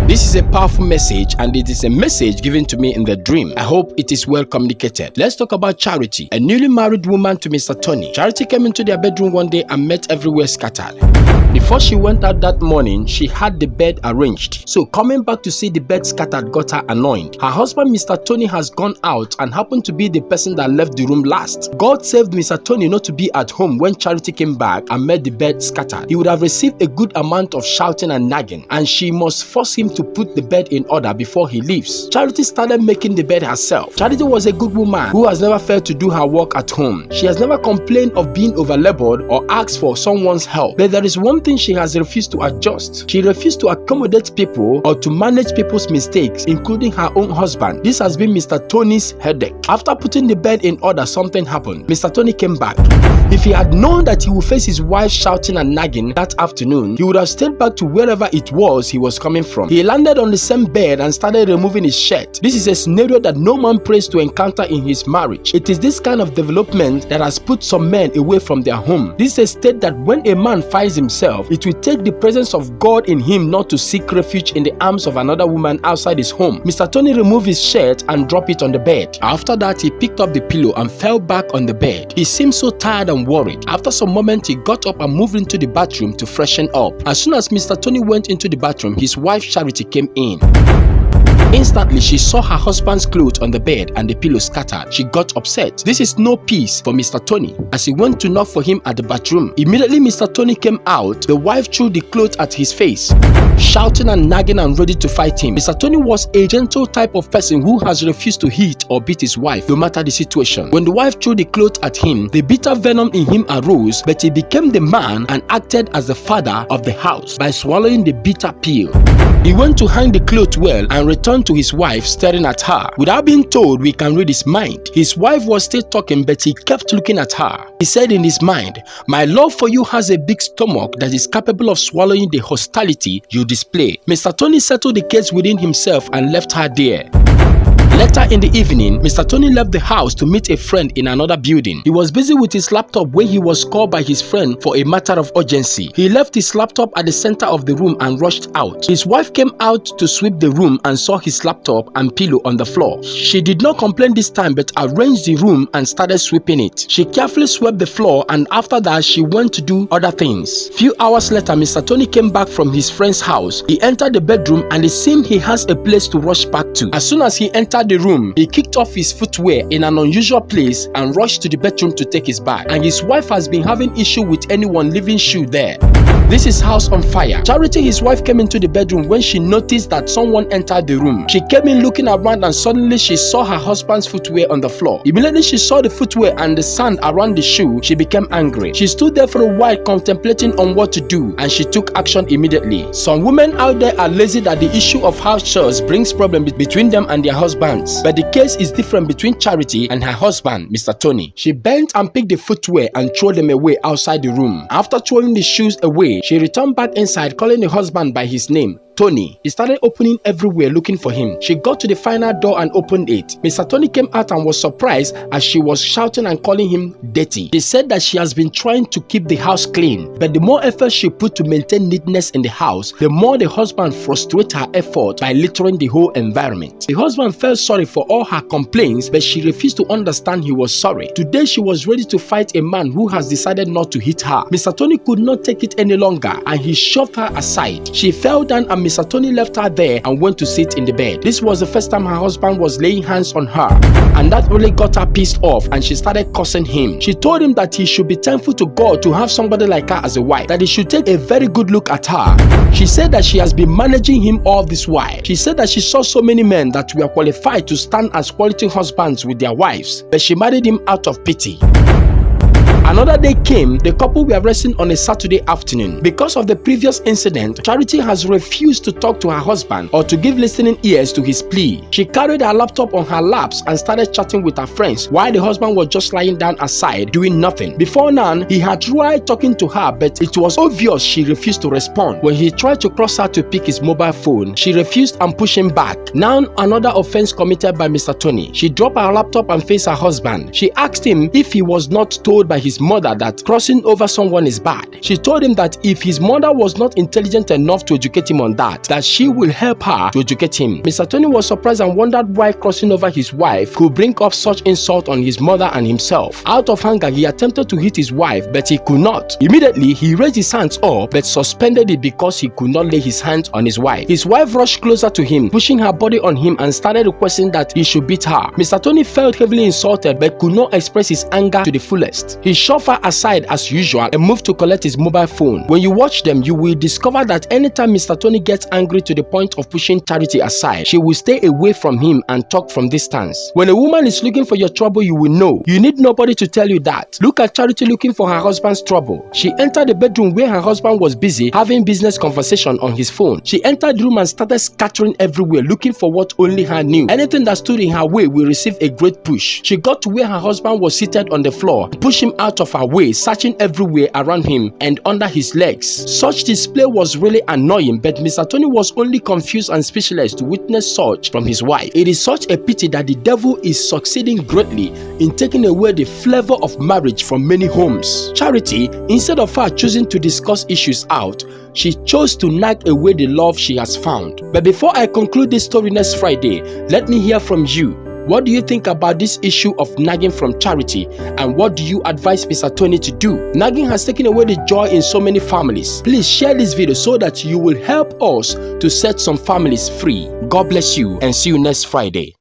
This is a powerful message, and it is a message given to me in the dream. I hope it is well communicated. Let's talk about Charity, a newly married woman to Mr. Tony. Charity came into their bedroom one day and met everywhere scattered. Before she went out that morning, she had the bed arranged. So coming back to see the bed scattered got her annoyed. Her husband, Mr. Tony, has gone out and happened to be the person that left the room last. God saved Mr. Tony not to be at home when Charity came back and met the bed scattered. He would have received a good amount of shouting and nagging, and she must force him to put the bed in order before he leaves. Charity started making the bed herself. Charity was a good woman who has never failed to do her work at home. She has never complained of being overlabored or asked for someone's help. But there is one thing she has refused to adjust. She refused to accommodate people or to manage people's mistakes, including her own husband. This has been Mr. Tony's headache. After putting the bed in order, something happened. Mr. Tony came back. If he had known that he would face his wife shouting and nagging that afternoon, he would have stayed back to wherever it was he was coming from. He landed on the same bed and started removing his shirt. This is a scenario that no man prays to encounter in his marriage. It is this kind of development that has put some men away from their home. This is a state that when a man finds himself, it will take the presence of God in him not to seek refuge in the arms of another woman outside his home. Mr. Tony removed his shirt and dropped it on the bed. After that, he picked up the pillow and fell back on the bed. He seemed so tired and worried. After some moment, he got up and moved into the bathroom to freshen up. As soon as Mr. Tony went into the bathroom, his wife Charity came in. Instantly, she saw her husband's clothes on the bed and the pillow scattered. She got upset. This is no peace for Mr. Tony. As he went to knock for him at the bathroom, immediately Mr. Tony came out. The wife threw the clothes at his face, shouting and nagging and ready to fight him. Mr. Tony was a gentle type of person who has refused to hit or beat his wife, no matter the situation. When the wife threw the clothes at him, the bitter venom in him arose, but he became the man and acted as the father of the house by swallowing the bitter pill. He went to hang the clothes well and returned to his wife staring at her. Without being told, we can read his mind. His wife was still talking, but he kept looking at her. He said in his mind, "My love for you has a big stomach that is capable of swallowing the hostility you display." Mr. Tony settled the case within himself and left her there. Later in the evening, Mr. Tony left the house to meet a friend in another building. He was busy with his laptop when he was called by his friend for a matter of urgency. He left his laptop at the center of the room and rushed out. His wife came out to sweep the room and saw his laptop and pillow on the floor. She did not complain this time but arranged the room and started sweeping it. She carefully swept the floor, and after that she went to do other things. Few hours later, Mr. Tony came back from his friend's house. He entered the bedroom and it seemed he has a place to rush back to. As soon as he entered the room, he kicked off his footwear in an unusual place and rushed to the bedroom to take his bag. And his wife has been having issue with anyone leaving shoe there. This is house on fire. Charity, his wife, came into the bedroom when she noticed that someone entered the room. She came in looking around and suddenly she saw her husband's footwear on the floor. Immediately she saw the footwear and the sand around the shoe, she became angry. She stood there for a while contemplating on what to do, and she took action immediately. Some women out there are lazy that the issue of house chores brings problems between them and their husbands. But the case is different between Charity and her husband, Mr. Tony. She bent and picked the footwear and threw them away outside the room. After throwing the shoes away, she returned back inside, calling the husband by his name, Tony. He started opening everywhere looking for him. She got to the final door and opened it. Mr. Tony came out and was surprised as she was shouting and calling him dirty. She said that she has been trying to keep the house clean, but the more effort she put to maintain neatness in the house, the more the husband frustrated her effort by littering the whole environment. The husband felt sorry for all her complaints, but she refused to understand he was sorry. Today she was ready to fight a man who has decided not to hit her. Mr. Tony could not take it any longer and he shoved her aside. She fell down and Mr. Tony left her there and went to sit in the bed. This was the first time her husband was laying hands on her, and that really got her pissed off and she started cursing him. She told him that he should be thankful to God to have somebody like her as a wife, that he should take a very good look at her. She said that she has been managing him all this while. She said that she saw so many men that were qualified to stand as quality husbands with their wives, but she married him out of pity. Another day came, the couple were resting on a Saturday afternoon. Because of the previous incident, Charity has refused to talk to her husband or to give listening ears to his plea. She carried her laptop on her laps and started chatting with her friends while the husband was just lying down aside doing nothing. Before now, he had tried talking to her, but it was obvious she refused to respond. When he tried to cross her to pick his mobile phone, she refused and pushed him back. Now another offense committed by Mr. Tony. She dropped her laptop and faced her husband. She asked him if he was not told by his his mother that crossing over someone is bad. She told him that if his mother was not intelligent enough to educate him on that she will help her to educate him. Mr. Tony was surprised and wondered why crossing over his wife could bring up such insult on his mother and himself. Out of anger, he attempted to hit his wife, but he could not. Immediately, he raised his hands up, but suspended it because he could not lay his hands on his wife. His wife rushed closer to him, pushing her body on him and started requesting that he should beat her. Mr. Tony felt heavily insulted but could not express his anger to the fullest. He shoved her aside as usual and moved to collect his mobile phone. When you watch them, you will discover that anytime Mr. Tony gets angry to the point of pushing Charity aside, she will stay away from him and talk from distance. When a woman is looking for your trouble, you will know. You need nobody to tell you that. Look at Charity looking for her husband's trouble. She entered the bedroom where her husband was busy having business conversation on his phone. She entered the room and started scattering everywhere looking for what only her knew. Anything that stood in her way will receive a great push. She got to where her husband was seated on the floor, pushed him out of her way, searching everywhere around him and under his legs. Such display was really annoying, but Mr. Tony was only confused and speechless to witness such from his wife. It is such a pity that the devil is succeeding greatly in taking away the flavor of marriage from many homes. Charity, instead of her choosing to discuss issues out, she chose to nag away the love she has found. But before I conclude this story next Friday, let me hear from you. What do you think about this issue of nagging from Charity, and what do you advise Mr. Tony to do? Nagging has taken away the joy in so many families. Please share this video so that you will help us to set some families free. God bless you and see you next Friday.